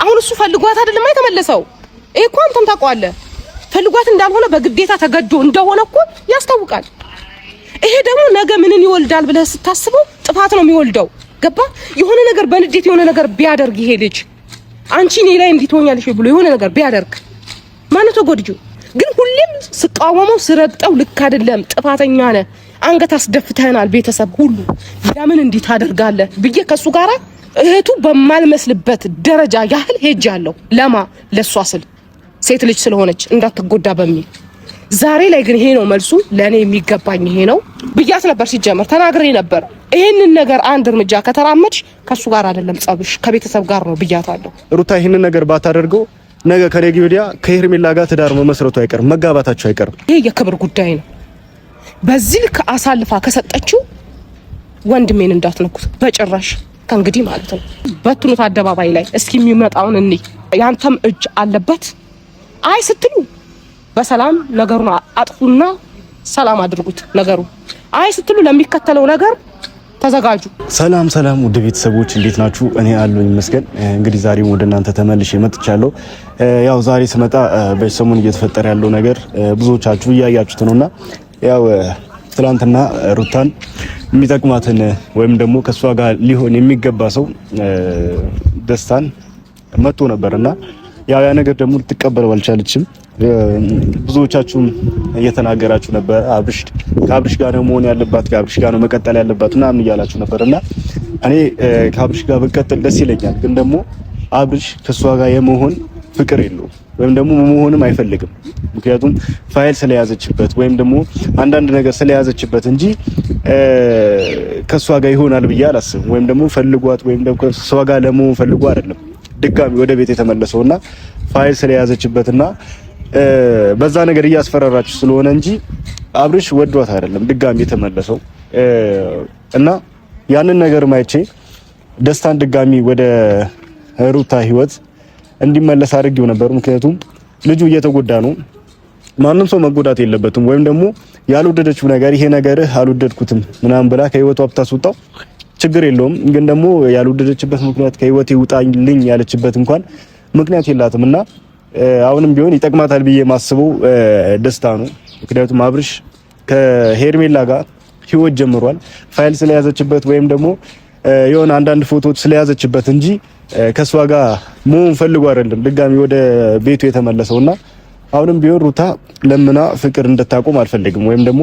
አሁን እሱ ፈልጓት አይደለም የተመለሰው። ይሄ እኮ አንተም ታውቀዋለህ። ፈልጓት እንዳልሆነ በግዴታ ተገዶ እንደሆነ እኮ ያስታውቃል። ይሄ ደግሞ ነገ ምንን ይወልዳል ብለህ ስታስበው ጥፋት ነው የሚወልደው። ገባ? የሆነ ነገር በንዴት የሆነ ነገር ቢያደርግ ይሄ ልጅ አንቺ እኔ ላይ እንዲትሆኛለሽ ብሎ የሆነ ነገር ቢያደርግ ማነው ተጎድጆ? ግን ሁሌም ስቃወመው ስረግጠው ልክ አይደለም፣ ጥፋተኛ ነህ፣ አንገት አስደፍተናል፣ ቤተሰብ ሁሉ ለምን እንዲህ ታደርጋለህ ብዬ ከሱ ጋራ እህቱ በማልመስልበት ደረጃ ያህል ሄጃለሁ። ለማ ለሷ ስል ሴት ልጅ ስለሆነች እንዳትጎዳ በሚል። ዛሬ ላይ ግን ይሄ ነው መልሱ፣ ለኔ የሚገባኝ ይሄ ነው ብያት ነበር። ሲጀመር ተናግሬ ነበር። ይሄንን ነገር አንድ እርምጃ ከተራመድሽ ከሱ ጋር አይደለም ጸብሽ ከቤተሰብ ጋር ነው ብያታለሁ። ሩታ ይሄንን ነገር ባታደርገው ነገ ከነገ ወዲያ ከሄርሜላ ጋር ትዳር መመስረቱ አይቀርም፣ መጋባታቸው አይቀርም። ይሄ የክብር ጉዳይ ነው። በዚህ ልክ አሳልፋ ከሰጠችው ወንድሜን እንዳትነኩት በጭራሽ ከእንግዲህ ማለት ነው። በትኑት አደባባይ ላይ እስኪ የሚመጣውን እኔ ያንተም እጅ አለበት። አይ ስትሉ በሰላም ነገሩን አጥፉና ሰላም አድርጉት ነገሩ። አይ ስትሉ ለሚከተለው ነገር ተዘጋጁ። ሰላም ሰላም ውድ ቤተሰቦች እንዴት ናችሁ? እኔ አለሁኝ ይመስገን። እንግዲህ ዛሬም ወደ እናንተ ተመልሼ መጥቻለሁ። ያው ዛሬ ስመጣ በሰሞኑ እየተፈጠረ ያለው ነገር ብዙዎቻችሁ እያያችሁት ነውና ያው ትላንትና ሩታን የሚጠቅማትን ወይም ደግሞ ከሷ ጋር ሊሆን የሚገባ ሰው ደስታን መጥቶ ነበርና ያው ያ ነገር ደግሞ ልትቀበለው አልቻለችም። ብዙዎቻችሁም እየተናገራችሁ ነበር። ከአብርሽ ጋር ነው መሆን ያለባት፣ ከአብርሽ ጋር ነው መቀጠል ያለባት ምናምን እያላችሁ ነበርና እኔ ከአብርሽ ጋር ብቀጥል ደስ ይለኛል። ግን ደግሞ አብርሽ ከሷ ጋር የመሆን ፍቅር የለውም ወይም ደግሞ መሆንም አይፈልግም። ምክንያቱም ፋይል ስለያዘችበት ወይም ደግሞ አንዳንድ ነገር ስለያዘችበት እንጂ ከሷ ጋር ይሆናል ብዬ አላስብም። ወይም ደግሞ ፈልጓት ወይም ደግሞ ከሷ ጋር ለመሆን ፈልጎ አይደለም ድጋሚ ወደ ቤት የተመለሰውና ፋይል ስለያዘችበትና በዛ ነገር እያስፈራራችሁ ስለሆነ እንጂ አብርሽ ወዷት አይደለም ድጋሚ የተመለሰው። እና ያንን ነገር ማይቼ ደስታን ድጋሚ ወደ ሩታ ህይወት እንዲመለስ አድርጌው ነበር። ምክንያቱም ልጁ እየተጎዳ ነው። ማንም ሰው መጎዳት የለበትም። ወይም ደግሞ ያልወደደችው ነገር ይሄ ነገር አልወደድኩትም ምናምን ብላ ከህይወቷ ብታስወጣው ችግር የለውም። ግን ደግሞ ያልወደደችበት ምክንያት ከህይወቴ ውጣልኝ ያለችበት እንኳን ምክንያት የላትምና አሁንም ቢሆን ይጠቅማታል ብዬ ማስበው ደስታ ነው። ምክንያቱም አብርሽ ከሄርሜላ ጋር ህይወት ጀምሯል። ፋይል ስለያዘችበት ወይም ደግሞ የሆነ አንዳንድ ፎቶዎች ስለያዘችበት እንጂ ከሷ ጋር መሆን ፈልጎ አይደለም ድጋሚ ወደ ቤቱ የተመለሰውና አሁንም ቢሆን ሩታ ለምና ፍቅር እንድታቆም አልፈልግም። ወይም ደግሞ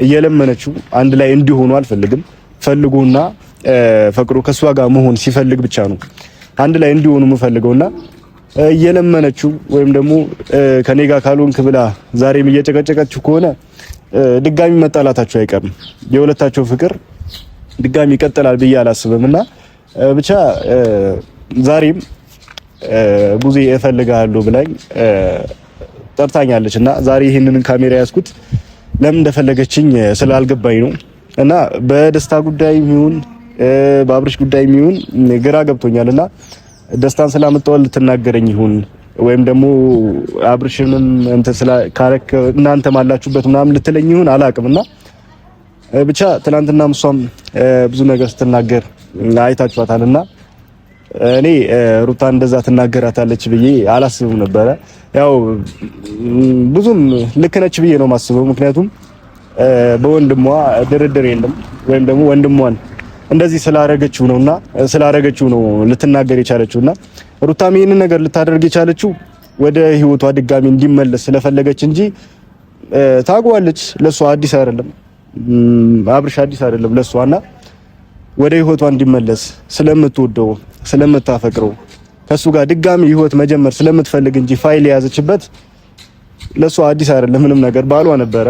እየለመነችው አንድ ላይ እንዲሆኑ አልፈልግም። ፈልጎና ፈቅሮ ከሷ ጋር መሆን ሲፈልግ ብቻ ነው አንድ ላይ እንዲሆኑ የምፈልገውና እየለመነችው ወይም ደግሞ ከኔ ጋር ካልሆንክ ብላ ዛሬም እየጨቀጨቀችው ከሆነ ድጋሚ መጣላታቸው አይቀርም። የሁለታቸው ፍቅር ድጋሚ ይቀጥላል ብዬ አላስብምና ብቻ ዛሬም ቡዜ እፈልጋለሁ ብላኝ ጠርታኛለችና ዛሬ ይሄንን ካሜራ ያዝኩት ለምን እንደፈለገችኝ ስላልገባኝ ነው። እና በደስታ ጉዳይ ይሁን በአብርሽ ጉዳይ ይሁን ግራ ገብቶኛልና ደስታን ስላመጣው ልትናገረኝ ይሁን ወይም ደግሞ አብርሽንም እንተ ካረክ እናንተ ማላችሁበት ምናምን ልትለኝ ይሁን አላቅምና ብቻ ትናንትና ምሷም ብዙ ነገር ስትናገር አይታችኋታልና እኔ ሩታ እንደዛ ትናገራታለች ብዬ አላስብም ነበረ። ያው ብዙም ልክ ነች ብዬ ነው ማስበው። ምክንያቱም በወንድሟ ድርድር የለም ወይም ደግሞ ወንድሟን እንደዚህ ስላረገችው ነው ልትናገር የቻለችውና ሩታም ይሄንን ነገር ልታደርግ የቻለችው ወደ ህይወቷ ድጋሚ እንዲመለስ ስለፈለገች እንጂ ታጓለች። ለሷ አዲስ አይደለም፣ አብርሽ አዲስ አይደለም ለሷና ወደ ህይወቷ እንዲመለስ ስለምትወደው ስለምታፈቅረው ከሱ ጋር ድጋሚ ህይወት መጀመር ስለምትፈልግ እንጂ ፋይል የያዘችበት ለሷ አዲስ አይደለም። ምንም ነገር ባሏ ነበረ፣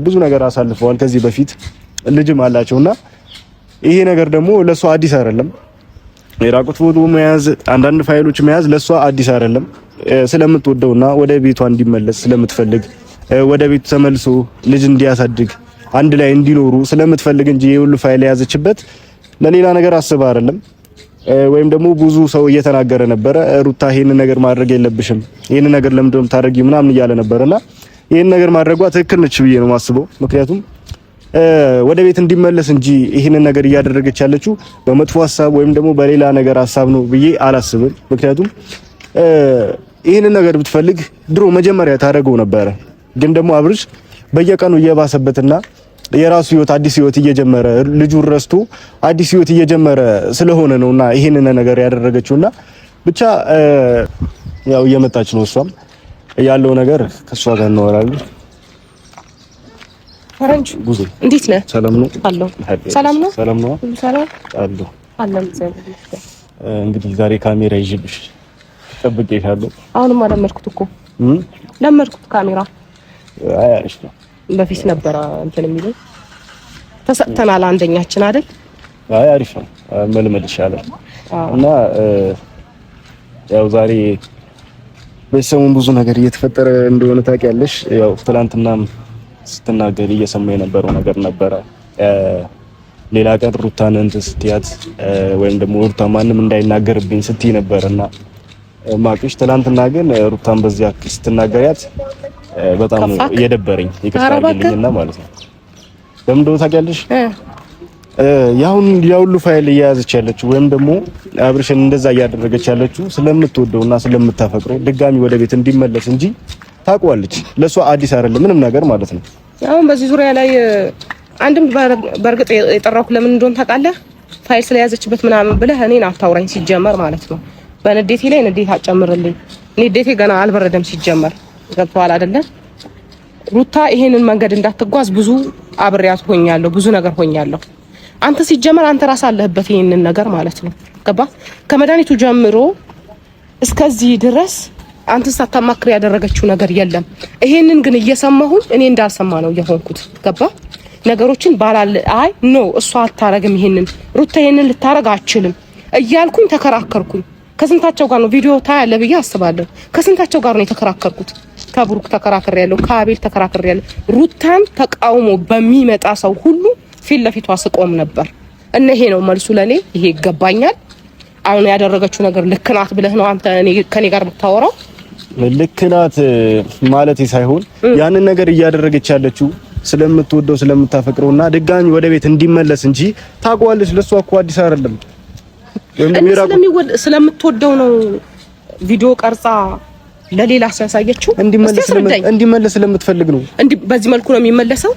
ብዙ ነገር አሳልፈዋል ከዚህ በፊት ልጅም አላቸውና ይሄ ነገር ደግሞ ለሷ አዲስ አይደለም። የራቁት ፎቶ መያዝ አንዳንድ ፋይሎች መያዝ ለሷ አዲስ አይደለም። ስለምትወደውና ወደ ቤቷ እንዲመለስ ስለምትፈልግ ወደ ቤቱ ተመልሶ ልጅ እንዲያሳድግ አንድ ላይ እንዲኖሩ ስለምትፈልግ እንጂ የሁሉ ፋይል የያዘችበት ለሌላ ነገር አስባ አይደለም። ወይም ደግሞ ብዙ ሰው እየተናገረ ነበረ ሩታ ይሄን ነገር ማድረግ የለብሽም ይሄን ነገር ለምንድነው ታደርጊው ምናምን እያለ ነበርና ይሄን ነገር ማድረጓ ትክክል ነች ብዬ ነው ማስበው። ምክንያቱም ወደ ቤት እንዲመለስ እንጂ ይሄንን ነገር እያደረገች ያለችው በመጥፎ ሐሳብ ወይም ደግሞ በሌላ ነገር ሐሳብ ነው ብዬ አላስብም። ምክንያቱም ይሄንን ነገር ብትፈልግ ድሮ መጀመሪያ ታደርገው ነበረ። ግን ደግሞ አብርሽ በየቀኑ እየባሰበትና የራሱ ህይወት አዲስ ህይወት እየጀመረ ልጁን ረስቶ አዲስ ህይወት እየጀመረ ስለሆነ ነውና ይሄንን ነገር ያደረገችውና ብቻ ያው እየመጣች ነው። እሷም ያለው ነገር ከሷ ጋር እናወራለን። ፈረንጅ ጉዞ እንዴት ነህ? ሰላም ነው አለው። ሰላም ነው። ሰላም ነው። ሰላም አለው። አለም። እንግዲህ ዛሬ ካሜራ ይዤብሽ ጠብቄሻለሁ። አሁንም አለመድኩት እኮ ለመድኩት ካሜራ። አይ አሪፍ ነው። በፊት ነበር እንትን የሚለው ተሰጥተናል አንደኛችን አይደል? አይ አሪፍ ነው። መልመድ ይሻላል። እና ያው ዛሬ በሰሞኑ ብዙ ነገር እየተፈጠረ እንደሆነ ታውቂያለሽ። ያው ትናንትናም ስትናገር እየሰማ የነበረው ነገር ነበረ። ሌላ ቀን ሩታን እንትን ስትያት ወይም ደግሞ ሩታ ማንም እንዳይናገርብኝ ስትይ ነበርና ማቅሽ ትናንትና ግን ሩታን በዚያ ስትናገሪያት በጣም የደበረኝ ይከታተልኝና ማለት ነው። ለምን እንደው ታውቂያለሽ ያሁሉ ፋይል እየያዘች ያለችው ወይም ደግሞ አብርሽን እንደዛ እያደረገች ያለችው ስለምትወደውና ስለምታፈቅረው ድጋሚ ወደ ቤት እንዲመለስ እንጂ ታውቀዋለች። ለሷ አዲስ አይደለም ምንም ነገር ማለት ነው። አሁን በዚህ ዙሪያ ላይ አንድም በርግጥ የጠራኩ ለምን እንደሆነ ታውቃለህ? ፋይል ስለያዘችበት ምናምን ብለህ እኔን አታውራኝ ሲጀመር ማለት ነው። በንዴቴ ላይ ንዴት አጨምርልኝ። ንዴቴ ገና አልበረደም ሲጀመር። ገብቶሃል አይደለ? ሩታ ይሄንን መንገድ እንዳትጓዝ ብዙ አብሬያት ሆኛለሁ፣ ብዙ ነገር ሆኛለሁ። አንተ ሲጀመር አንተ ራስ አለህበት ይሄንን ነገር ማለት ነው። ገባ? ከመድኃኒቱ ጀምሮ እስከዚህ ድረስ አንተ ሳታማክር ያደረገችው ነገር የለም። ይሄንን ግን እየሰማሁኝ እኔ እንዳልሰማ ነው የሆንኩት። ገባ? ነገሮችን ባላል አይ ኖ እሷ አታረግም፣ ይሄንን ሩታ ይሄንን ልታረግ አትችልም እያልኩኝ ተከራከርኩኝ። ከስንታቸው ጋር ነው ቪዲዮ ታያለህ ብዬ አስባለሁ። ከስንታቸው ጋር ነው የተከራከርኩት? ከብሩክ ተከራክሬያለሁ፣ ከአቤል ተከራክሬያለሁ። ሩታን ተቃውሞ በሚመጣ ሰው ሁሉ ፊት ለፊቷ ስቆም ነበር። እና ይሄ ነው መልሱ ለኔ። ይሄ ይገባኛል። አሁን ያደረገችው ነገር ልክ ናት ብለህ ነው አንተ ከኔ ጋር የምታወራው? ልክ ናት ማለት ሳይሆን ያንን ነገር እያደረገች ያለችው ስለምትወደው ስለምታፈቅረውና ድጋሚ ወደ ቤት እንዲመለስ እንጂ ታውቀዋለች። ለሷ እኮ አዲስ አይደለም። ስለምትወደው ነው ቪዲዮ ቀርጻ ለሌላ ያሳየችው። እንዲመለስ ስለምትፈልግ ነው። በዚህ መልኩ ነው የሚመለሰው።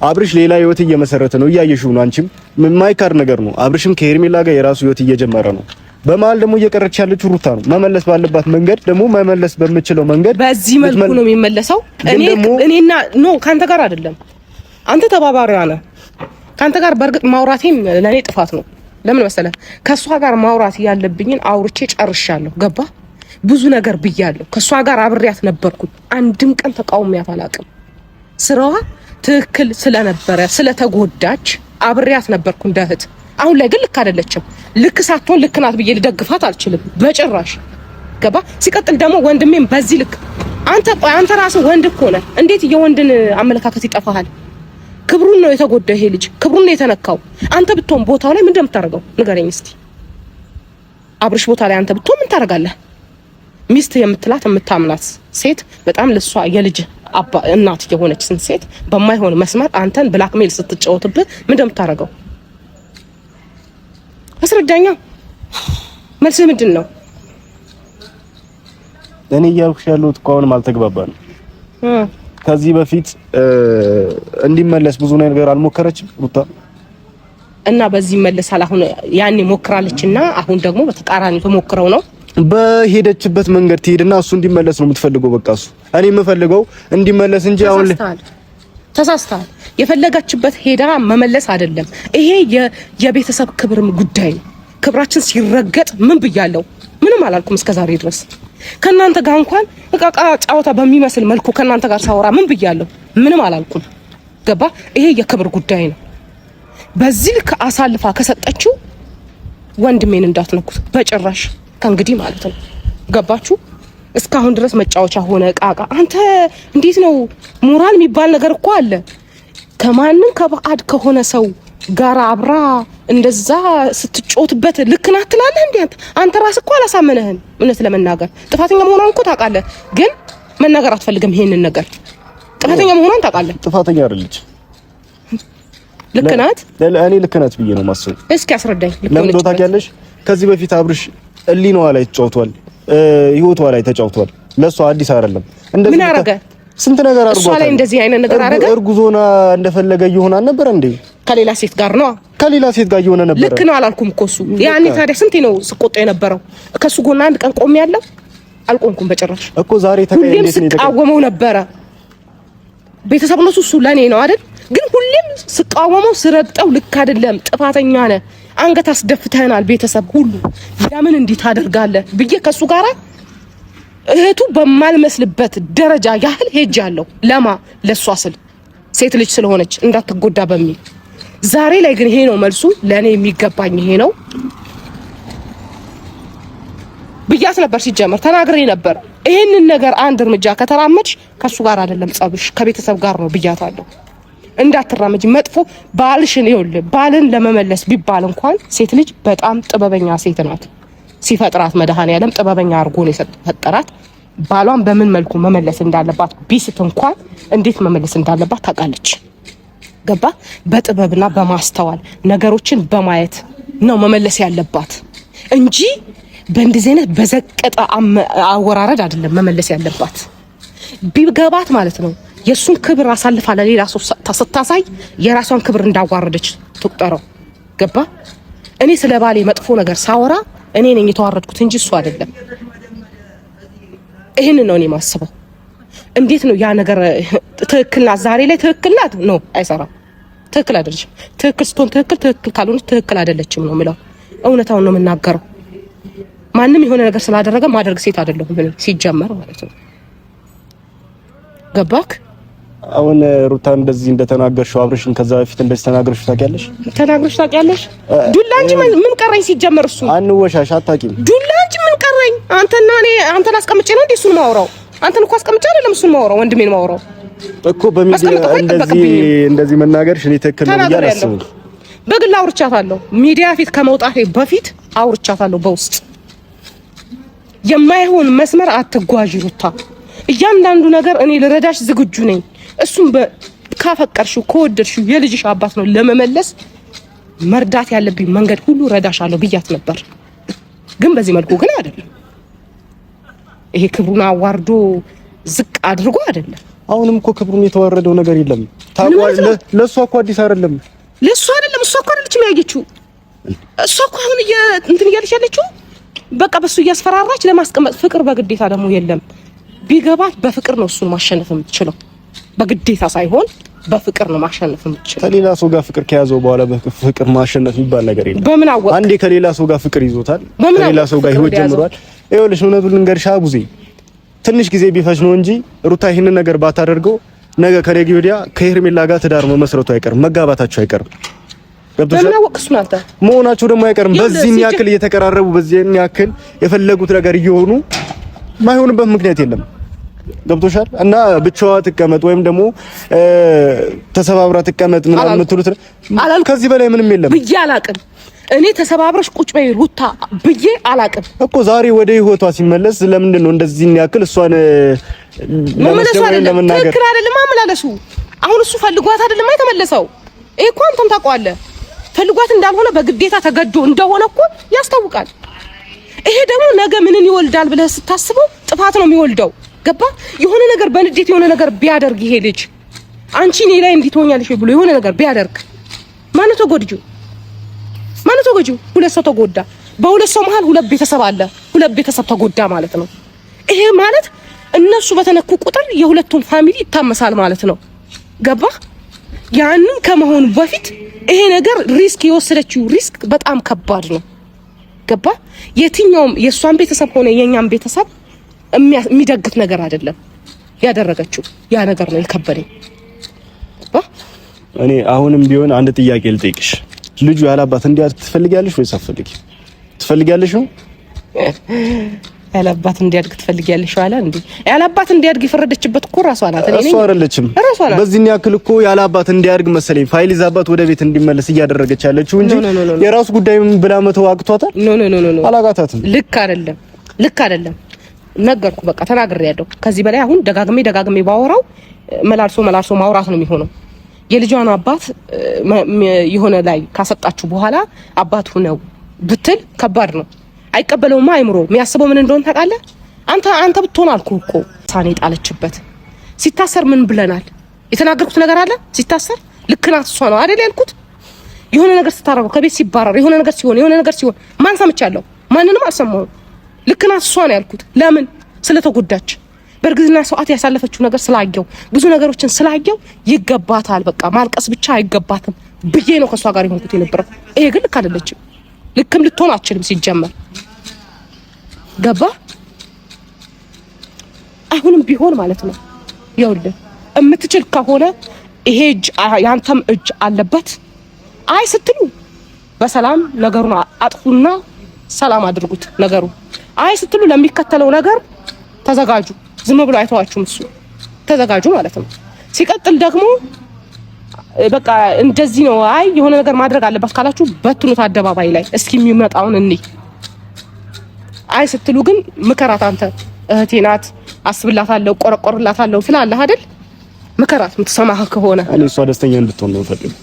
አብርሽ ሌላ ህይወት እየመሰረተ ነው፣ እያየሽው ነው። አንቺም የማይካድ ነገር ነው። አብርሽም ከሄርሜላ ጋር የራሱ ህይወት እየጀመረ ነው። በመሀል ደግሞ እየቀረች ያለችው ሩታ ነው። መመለስ ባለባት መንገድ ደግሞ መመለስ በምችለው መንገድ በዚህ መልኩ ነው የሚመለሰው። እኔና ኖ ካንተ ጋር አይደለም። አንተ ተባባሪዋ ነህ። ካንተ ጋር በርግጥ ማውራቴም ለኔ ጥፋት ነው። ለምን መሰለህ? ከሷ ጋር ማውራት ያለብኝን አውርቼ ጨርሻለሁ። ገባ? ብዙ ነገር ብያለሁ። ከሷ ጋር አብሬያት ነበርኩኝ። አንድም ቀን ተቃውሚያት አላውቅም። ስራዋ ትክክል ስለነበረ ስለተጎዳች አብሬያት ነበርኩ እንደ እህት። አሁን ላይ ግን ልክ አይደለችም። ልክ ሳትሆን ልክ ናት ብዬ ልደግፋት አልችልም በጭራሽ። ገባ? ሲቀጥል ደግሞ ወንድሜም በዚህ ልክ አንተ ራስህ ወንድ እኮ ነህ። እንዴት የወንድን አመለካከት ይጠፋሃል? ክብሩን ነው የተጎዳው ይሄ ልጅ፣ ክብሩን ነው የተነካው። አንተ ብትሆን ቦታው ላይ ምን እንደምታደርገው ንገረኝ እስቲ። አብርሽ ቦታ ላይ አንተ ብትሆን ምን ታደርጋለህ? ሚስት የምትላት የምታምናት ሴት በጣም ለሷ የልጅ አባ እናት የሆነች ሴት በማይሆን መስመር አንተን ብላክሜል ስትጫወትብህ ምን እንደምታደርገው አስረዳኛ። መልስ ምንድን ነው? እኔ እያልኩሽ ያለሁት እኮ አሁንም አልተግባባንም። ከዚህ በፊት እንዲመለስ ብዙ ነገር አልሞከረችም ሩታ እና በዚህ መለሳል። አሁን ያኔ ሞክራለችና አሁን ደግሞ በተቃራኒ ተሞክረው ነው። በሄደችበት መንገድ ትሄድና እሱ እንዲመለስ ነው የምትፈልገው። በቃ እሱ እኔ የምፈልገው እንዲመለስ እንጂ አሁን ተሳስተሃል። የፈለጋችበት ሄዳ መመለስ አይደለም። ይሄ የቤተሰብ ክብርም ጉዳይ ነው። ክብራችን ሲረገጥ ምን ብያለሁ? ምንም አላልኩም እስከዛሬ ድረስ። ከናንተ ጋር እንኳን እቃቃ ጫወታ በሚመስል መልኩ ከናንተ ጋር ሳወራ ምን ብያለሁ? ምንም አላልኩም። ገባ? ይሄ የክብር ጉዳይ ነው። በዚህ ልክ አሳልፋ ከሰጠችው ወንድሜን እንዳትነኩት በጭራሽ ከእንግዲህ ማለት ነው። ገባችሁ? እስካሁን ድረስ መጫወቻ ሆነ እቃቃ። አንተ እንዴት ነው? ሞራል የሚባል ነገር እኮ አለ። ከማንም ከባዕድ ከሆነ ሰው ጋር አብራ እንደዛ ስትጮትበት ልክ ናት ትላለህ እንዴ? አንተ ራስህ እኮ አላሳመነህም። እውነት ለመናገር ጥፋተኛ መሆኗን እኮ ታውቃለህ፣ ግን መናገር አትፈልግም። ይሄንን ነገር ጥፋተኛ መሆኗን ታውቃለህ። ጥፋተኛ አይደለች። ልክ ናት። እኔ ልክ ናት ብዬ ነው የማስበው። እስኪ አስረዳኝ። ለምን ታውቂያለሽ? ከዚህ በፊት አብርሽ እሊናዋ ላይ ተጫውቷል፣ ህይወቷ ላይ ተጫውቷል። ለሷ አዲስ አይደለም። እንደዚህ ምን አረገ? ስንት ነገር አድርጓል። እሷ ላይ እንደዚህ አይነት ነገር አረገ። እርጉዞና እንደፈለገ ይሆናል ነበር እንዴ? ከሌላ ሴት ጋር እየሆነ ነበር። ልክ ነው አላልኩም እኮ እሱ ያኔ። ታዲያ ስንቴ ነው ስቆጣ የነበረው? ከሱ ጎና አንድ ቀን ቆም ያለው አልቆምኩም በጭራሽ እኮ። ዛሬ ተቀየም ስቃወመው ነበረ። ቤተሰብነቱ እሱ ለኔ ነው አይደል? ግን ሁሌም ስቃወመው ስረግጠው ልክ አይደለም፣ ጥፋተኛ ነህ፣ አንገት አስደፍተናል፣ ቤተሰብ ሁሉ ለምን እንዲህ ታደርጋለህ ብዬ ከሱ ጋር እህቱ በማልመስልበት ደረጃ ያህል ሄጃለሁ። ለሷ ስል ሴት ልጅ ስለሆነች እንዳትጎዳ በሚል። ዛሬ ላይ ግን ይሄ ነው መልሱ። ለኔ የሚገባኝ ይሄ ነው ብያት ነበር። ሲጀመር ተናግሬ ነበር። ይሄንን ነገር አንድ እርምጃ ከተራመድሽ ከሱ ጋር አይደለም ጸብሽ ከቤተሰብ ጋር ነው ብያታለሁ። እንዳትራመጂ መጥፎ ባልሽን ይኸውልህ፣ ባልን ለመመለስ ቢባል እንኳን ሴት ልጅ በጣም ጥበበኛ ሴት ናት። ሲፈጥራት መድኃኔዓለም ጥበበኛ አድርጎ ነው የፈጠራት። ባሏን በምን መልኩ መመለስ እንዳለባት ቢስት እንኳን እንዴት መመለስ እንዳለባት ታውቃለች። ገባ? በጥበብና በማስተዋል ነገሮችን በማየት ነው መመለስ ያለባት እንጂ በእንደዚህ አይነት በዘቀጠ አወራረድ አይደለም መመለስ ያለባት። ቢገባት ማለት ነው የሱን ክብር አሳልፋ ለሌላ ሰው ስታሳይ የራሷን ክብር እንዳዋረደች ትቁጠረው። ገባ? እኔ ስለ ባሌ መጥፎ ነገር ሳወራ እኔ ነኝ የተዋረድኩት እንጂ እሱ አይደለም። ይሄንን ነው እኔ ማስበው። እንዴት ነው ያ ነገር ትክክል ናት? ዛሬ ላይ ትክክል ናት? ነው አይሰራም። ትክክል አይደለችም። ትክክል ስትሆን ትክክል ካልሆነች ትክክል አይደለችም ነው የምለው። እውነታውን ነው የምናገረው። ማንም የሆነ ነገር ስላደረገ ማድረግ ሴት አይደለሁም ሲጀመር ማለት ነው። ገባክ? አሁን ሩታ እንደዚህ እንደተናገርሽው አብርሽን ከዛ በፊት እንደዚህ ተናግረሽው ታውቂያለሽ? ዱላ እንጂ ምን ቀረኝ ሲጀመር። እሱ አንወሻሽ አታውቂም። ዱላ እንጂ ምን ቀረኝ? አንተን አስቀምጬ ነው እንዴ እሱን ማውራው? አንተን እኮ አስቀምጬ አይደለም እሱን ማውራው፣ ወንድሜን ማውራው እኮ በሚዲያ እንደዚህ መናገርሽ እኔ ትክክል ነው ብዬ አላስብም። በግል አውርቻታለሁ። ሚዲያ ፊት ከመውጣቴ በፊት አውርቻታለሁ በውስጥ። የማይሆን መስመር አትጓዥ ሩታ። እያንዳንዱ ነገር እኔ ልረዳሽ ዝግጁ ነኝ። እሱም ካፈቀርሽው ከወደድሽው የልጅሽ አባት ነው ለመመለስ መርዳት ያለብኝ መንገድ ሁሉ ረዳሻለሁ ብያት ነበር። ግን በዚህ መልኩ ግን አይደለም። ይሄ ክብሩን አዋርዶ ዝቅ አድርጎ አይደለም። አሁንም እኮ ክብሩን የተዋረደው ነገር የለም። ታውቃለህ፣ ለሷ እኮ አዲስ አይደለም። እሷ እኮ አይደለችም ያየችው። እሷ እኮ አሁን እንትን እያለች ያለችው በቃ በሱ እያስፈራራች ለማስቀመጥ። ፍቅር በግዴታ ደግሞ የለም። ቢገባት በፍቅር ነው እሱን ማሸነፍ የምትችለው፣ በግዴታ ሳይሆን በፍቅር ነው ማሸነፍ የምትችለው። ከሌላ ሰው ጋር ፍቅር ከያዘው በኋላ በፍቅር ማሸነፍ የሚባል ነገር የለም። በምን አወቅ? አንዴ ከሌላ ሰው ጋር ፍቅር ይዞታል፣ ከሌላ ሰው ጋር ህይወት ጀምሯል። ይኸውልሽ እውነቱን ልንገርሽ አቡዜ፣ ትንሽ ጊዜ ቢፈጅ ነው እንጂ ሩታ ይሄንን ነገር ባታደርገው ነገ ከነገ ወዲያ ከሄርሜላ ጋር ትዳር መመስረቱ አይቀርም፣ መጋባታቸው አይቀርም። ገብቶሻል? ለምን አወቅሽው? አንተ መሆናቸው ደግሞ አይቀርም። በዚህን ያክል እየተቀራረቡ በዚህን ያክል የፈለጉት ነገር እየሆኑ ማይሆንበት ምክንያት የለም። ገብቶሻል? እና ብቻዋ ትቀመጥ ወይም ደግሞ ተሰባብራ ትቀመጥ ምናምን የምትሉት ከዚህ በላይ ምንም የለም ብዬ አላቅም። እኔ ተሰባብረሽ ቁጭ በይ ሩታ ብዬ አላቅም እኮ። ዛሬ ወደ ህይወቷ ሲመለስ ለምንድን ነው እንደዚህ ያክል እሷን ለመናገር? ትክክል አይደለም አመላለሱ። አሁን እሱ ፈልጓት አይደለም የተመለሰው። ይሄ እኮ አንተም ታውቀዋለህ። ፈልጓት እንዳልሆነ በግዴታ ተገዶ እንደሆነ እኮ ያስታውቃል። ይሄ ደግሞ ነገ ምንን ይወልዳል ብለህ ስታስበው ጥፋት ነው የሚወልደው። ገባ? የሆነ ነገር በንዴት የሆነ ነገር ቢያደርግ ይሄ ልጅ አንቺ እኔ ላይ እንዲትሆኛለሽ ብሎ የሆነ ነገር ቢያደርግ ማነው ተጎድጁ? ሁለት ሰው ተጎዳ። በሁለት ሰው መሀል ሁለት ቤተሰብ አለ። ሁለት ቤተሰብ ተጎዳ ማለት ነው። ይሄ ማለት እነሱ በተነኩ ቁጥር የሁለቱም ፋሚሊ ይታመሳል ማለት ነው። ገባ? ያንን ከመሆኑ በፊት ይሄ ነገር ሪስክ የወሰደችው ሪስክ በጣም ከባድ ነው። ገባ? የትኛውም የሷን ቤተሰብ ሆነ የኛም ቤተሰብ የሚደግፍ ነገር አይደለም ያደረገችው። ያ ነገር ነው የከበደኝ። እኔ አሁንም ቢሆን አንድ ጥያቄ ልጠይቅሽ። ልጁ ያላባት እንዲያድግ ትፈልጊያለሽ ወይስ አትፈልጊ? ትፈልጊያለሽ ነው? ያላባት እንዲያድግ ትፈልጊያለሽ አለ እንዴ? ያላባት እንዲያድግ የፈረደችበት እኮ ራሷ ናት። እኔ እሷ አይደለችም። በዚህን ያክል እኮ ያላባት እንዲያድግ መሰለኝ ፋይል ይዛባት ወደ ቤት እንዲመለስ እያደረገች ያለችው እንጂ የራሱ ጉዳይ ብላ መተው አቅቷታል። ኖ አላጋታትም። ልክ አይደለም። ነገርኩ፣ በቃ ተናግሬያለሁ። ከዚህ በላይ አሁን ደጋግሜ ባወራው መላልሶ ማውራት ነው የሚሆነው። የልጇን አባት የሆነ ላይ ካሰጣችሁ በኋላ አባቱ ነው ብትል ከባድ ነው። አይቀበለውማ አይምሮ የሚያስበው ምን እንደሆነ ታውቃለህ? አንተ ብትሆን አልኩህ እኮ ሳኔ ጣለችበት። ሲታሰር ምን ብለናል? የተናገርኩት ነገር አለ። ሲታሰር ልክ ናት እሷ ነው አይደል ያልኩት? የሆነ ነገር ስታረገው ከቤት ሲባረር የሆነ ነገር ሲሆን ማን ሰምቻለሁ? ማንንም አልሰማሁም። ልክ ናት እሷ ነው ያልኩት። ለምን? ስለተጎዳች በእርግዝና ሰዓት ያሳለፈችው ነገር ስላየው ብዙ ነገሮችን ስላየው ይገባታል። በቃ ማልቀስ ብቻ አይገባትም ብዬ ነው ከሷ ጋር የሆንኩት የነበረው። ይሄ ግን ልክ አይደለችም። ልክም ልትሆን አትችልም ሲጀመር። ገባ? አሁንም ቢሆን ማለት ነው ይኸውልህ እምትችል ከሆነ ይሄ እጅ ያንተም እጅ አለበት። አይ ስትሉ በሰላም ነገሩን አጥፉና ሰላም አድርጉት ነገሩ። አይ ስትሉ ለሚከተለው ነገር ተዘጋጁ። ዝም ብሎ አይተዋችሁም። እሱ ተዘጋጁ ማለት ነው። ሲቀጥል ደግሞ በቃ እንደዚህ ነው። አይ የሆነ ነገር ማድረግ አለባት ካላችሁ በትኑት አደባባይ ላይ እስኪ የሚመጣውን እንይ። አይ ስትሉ ግን ምከራት። አንተ እህቴ ናት፣ አስብላታለሁ፣ ቆረቆርላታለሁ ትላለህ አይደል? ምከራት የምትሰማህ ከሆነ። እኔ እሷ ደስተኛ እንድትሆን ነው ፈልግ።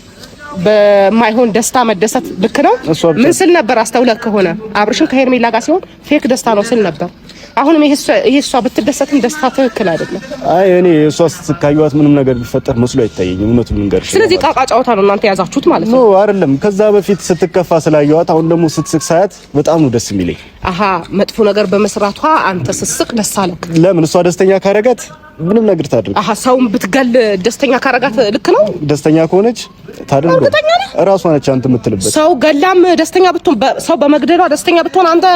በማይሆን ደስታ መደሰት ልክ ነው። ምን ስል ነበር አስተውለህ ከሆነ አብርሽን ከሄርሜላ ጋር ሲሆን ፌክ ደስታ ነው ስል ነበር። አሁንም ይሄ እሷ ብትደሰትም ደስታ ትክክል አይደለም። አይ እኔ እሷ ስትካዩት ምንም ነገር ቢፈጠር መስሎ አይታየኝም። እውነቱን ልንገርሽ። ስለዚህ ቃቃ ጫወታ ነው እናንተ ያዛችሁት ማለት ነው። ኖ አይደለም። ከዛ በፊት ስትከፋ ስላየዋት አሁን ደግሞ ስትስቅ ሳያት በጣም ነው ደስ የሚለኝ። አሃ መጥፎ ነገር በመስራቷ አንተ ስትስቅ ደስ አለክ። ለምን? እሷ ደስተኛ ካረጋት ምንም ነገር ታድርግ። አሃ ሰውን ብትገል ደስተኛ ካረጋት ልክ ነው። ደስተኛ ከሆነች ታድርግ። እራሷ ነች አንተ የምትልበት። ሰው ገላም ደስተኛ ብትሆን ሰው በመግደሏ ደስተኛ ብትሆን አንተ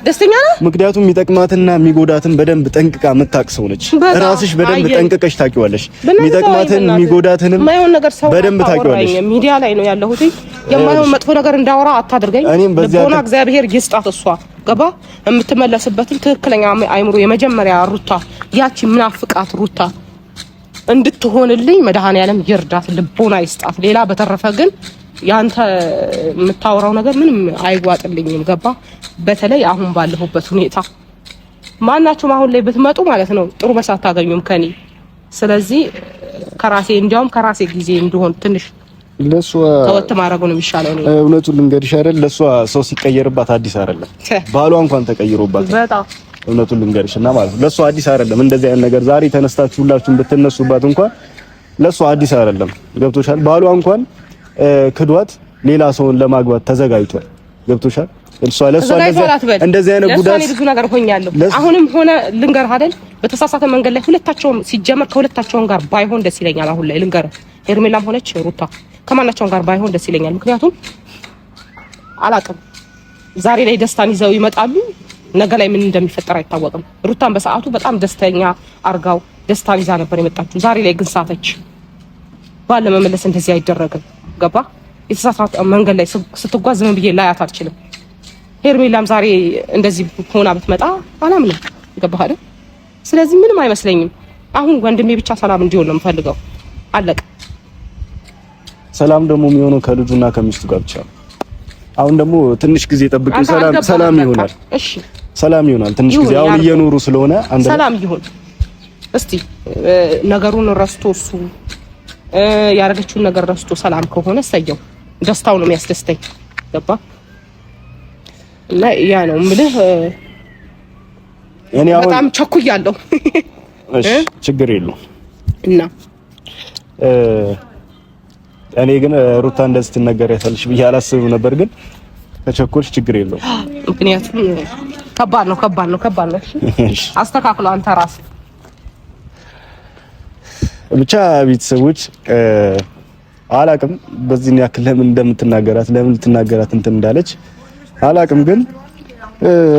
ደስተኛ ነህ? ምክንያቱም የሚጠቅማትና የሚጎዳትን በደንብ ጠንቅቃ የምታውቅ ሰው ነች። ራስሽ በደንብ ጠንቅቀሽ ታውቂዋለሽ። የሚጠቅማትን የሚጎዳትንም በደንብ ታውቂዋለሽ። ሚዲያ ላይ ነው ያለሁት። የማይሆን መጥፎ ነገር እንዳወራ አታድርገኝ። ልቦና እግዚአብሔር ይስጣት። እሷ ገባ የምትመለስበትን ትክክለኛ አይምሮ የመጀመሪያ ሩታ ያቺ ምናፍቃት ሩታ እንድትሆንልኝ መድኃኔዓለም ይርዳት፣ ልቦና ይስጣት። ሌላ በተረፈ ግን ያንተ የምታወራው ነገር ምንም አይዋጥልኝም። ገባ? በተለይ አሁን ባለሁበት ሁኔታ ማናችሁም አሁን ላይ ብትመጡ ማለት ነው ጥሩ መልስ አታገኙም ከኔ። ስለዚህ እንዲያውም ከራሴ ጊዜ እንደሆን ትንሽ ለሷ ተወት ማድረጉ ነው የሚሻለው። ነው እውነቱን ልንገርሽ አይደል? ለሷ ሰው ሲቀየርባት አዲስ አይደለም። ባሏ እንኳን ተቀይሮባት በጣም እውነቱን ልንገርሽና ማለት ነው ለሷ አዲስ አይደለም። እንደዚህ አይነት ነገር ዛሬ ተነስታችሁ ሁላችሁም ብትነሱባት እንኳን ለሷ አዲስ አይደለም። ገብቶሻል? ባሏ እንኳን ክዷት ሌላ ሰውን ለማግባት ተዘጋጅቷል። ገብቶሻል? ለሷ እንደዚህ አይነት ጉዳት ብዙ ነገር ሆኛለሁ። አሁንም ሆነ ልንገርህ አይደል? በተሳሳተ መንገድ ላይ ሁለታቸውም ሲጀመር ከሁለታቸውም ጋር ባይሆን ደስ ይለኛል። አሁን ላይ ልንገርህ ሄርሜላም ሆነች ሩታ ከማናቸውም ጋር ባይሆን ደስ ይለኛል። ምክንያቱም አላቅም ዛሬ ላይ ደስታን ይዘው ይመጣሉ፣ ነገ ላይ ምን እንደሚፈጠር አይታወቅም። ሩታን በሰዓቱ በጣም ደስተኛ አርጋው ደስታን ይዛ ነበር የመጣችው። ዛሬ ላይ ግን ሳተች። ባለ መመለስ እንደዚህ አይደረግም። ገባ? የተሳሳተ መንገድ ላይ ስትጓዝ ዝም ብዬ ላያት አልችልም። ሄርሜላም ዛሬ እንደዚህ ሆና ብትመጣ አላምንም። ገባህ አይደል? ስለዚህ ምንም አይመስለኝም። አሁን ወንድሜ ብቻ ሰላም እንዲሆን ነው የምፈልገው። አለቀ። ሰላም ደግሞ የሚሆነው ከልጁና ከሚስቱ ጋር ብቻ ነው። አሁን ደግሞ ትንሽ ጊዜ ጠብቂ፣ ሰላም ይሆናል። እሺ ሰላም ይሆናል። ትንሽ ጊዜ አሁን እየኖሩ ስለሆነ አንተ ሰላም ይሁን። እስቲ ነገሩን ረስቶ እሱ ያረገችውን ነገር ረስቶ ሰላም ከሆነ ሰየው፣ ደስታው ነው የሚያስደስተኝ። ገባ? እና ያ ነው የምልህ። እኔ አሁን በጣም ቸኩያለሁ። እሺ ችግር የለውም። እና እኔ ግን ሩታ እንደዚህ ትነገር ያታልሽ ብዬ አላስብም ነበር፣ ግን ከቸኮልሽ ችግር የለውም። ምክንያቱም ከባድ ነው። እሺ አስተካክለው አንተ ራስህ ብቻ። ቤተሰቦች አላቅም በዚህ ያክል ለምን ልትናገራት እንትን እንዳለች አላቅም፣ ግን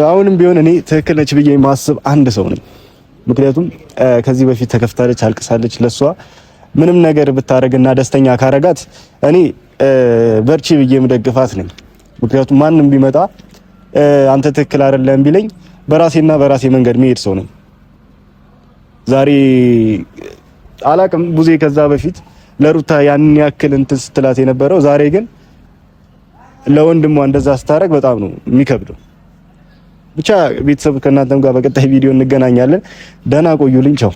አሁንም ቢሆን እኔ ትክክል ነች ብዬ ማስብ አንድ ሰው ነኝ። ምክንያቱም ከዚህ በፊት ተከፍታለች፣ አልቅሳለች። ለሷ ምንም ነገር ብታረግና ደስተኛ ካረጋት እኔ በርቺ ብዬ ምደግፋት ነኝ። ምክንያቱም ማንም ቢመጣ አንተ ትክክል አይደለም ቢለኝ በራሴ መንገድ መሄድ ሰው ነኝ። ዛሬ አላቅም ብዙ ከዛ በፊት ለሩታ ያንን ያክል እንትን ስትላት የነበረው፣ ዛሬ ግን ለወንድሟ እንደዛ ስታረግ በጣም ነው የሚከብደው። ብቻ ቤተሰብ ከእናንተም ጋር በቀጣይ ቪዲዮ እንገናኛለን። ደህና ቆዩልኝ። ቻው።